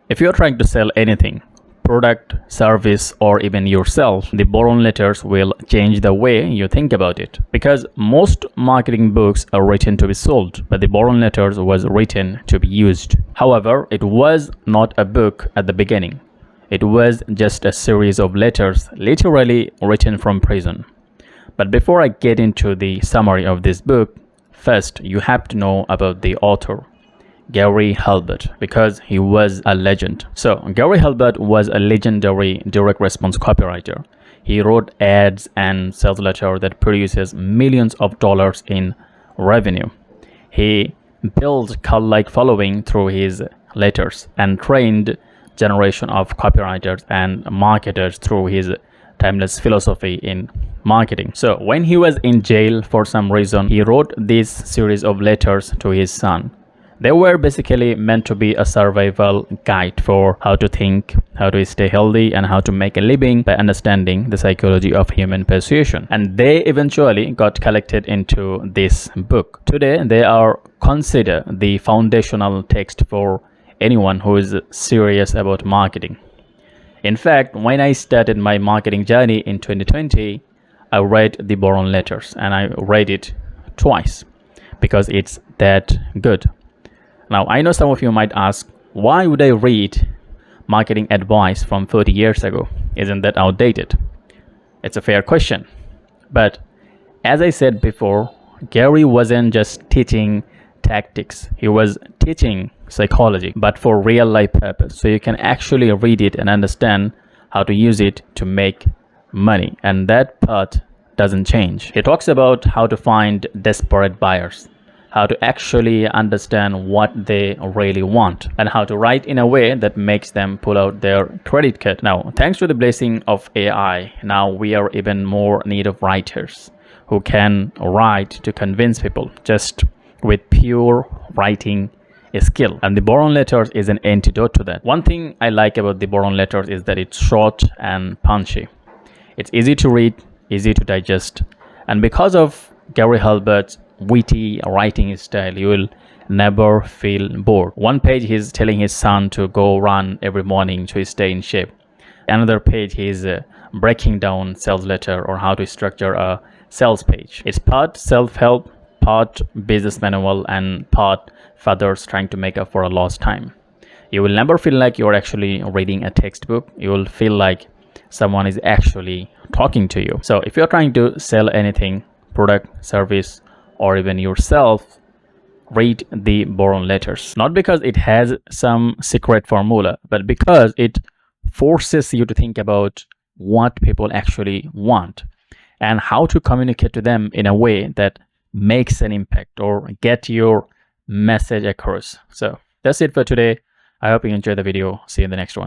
If you're trying to sell anything, product, service, or even yourself, the Boron Letters will change the way you think about it. Because most marketing books are written to be sold, but the Boron Letters was written to be used. However, it was not a book at the beginning. It was just a series of letters literally written from prison. But before I get into the summary of this book, first you have to know about the author, Gary Halbert, because he was a legend. So Gary Halbert was a legendary direct response copywriter. He wrote ads and sales letters that produces millions of dollars in revenue. He built cult-like following through his letters and trained generation of copywriters and marketers through his timeless philosophy in marketing. So when he was in jail for some reason, he wrote this series of letters to his son. They were basically meant to be a survival guide for how to think, how to stay healthy, and how to make a living by understanding the psychology of human persuasion. And they eventually got collected into this book. Today, they are considered the foundational text for anyone who is serious about marketing. In fact, when I started my marketing journey in 2020, I read the Boron Letters, and I read it twice because it's that good. Now, I know some of you might ask, why would I read marketing advice from 30 years ago? Isn't that outdated? It's a fair question. But as I said before, Gary wasn't just teaching tactics. He was teaching psychology, but for real life purpose. So you can actually read it and understand how to use it to make money. And that part doesn't change. He talks about how to find desperate buyers, how to actually understand what they really want, and how to write in a way that makes them pull out their credit card. Now, thanks to the blessing of AI, now we are even more in need of writers who can write to convince people just with pure writing skill. And the Boron Letters is an antidote to that. One thing I like about the Boron Letters is that it's short and punchy. It's easy to read, easy to digest. And because of Gary Halbert's witty writing style, you will never feel bored. One page he's telling his son to go run every morning to stay in shape. Another page he's breaking down sales letter or how to structure a sales page. It's part self-help, part business manual, and part fathers trying to make up for a lost time. You will never feel like you're actually reading a textbook. You will feel like someone is actually talking to you. So if you're trying to sell anything, product, service, or even yourself, read the Boron Letters. Not because it has some secret formula, but because it forces you to think about what people actually want and how to communicate to them in a way that makes an impact or get your message across. So that's it for today. I hope you enjoyed the video. See you in the next one.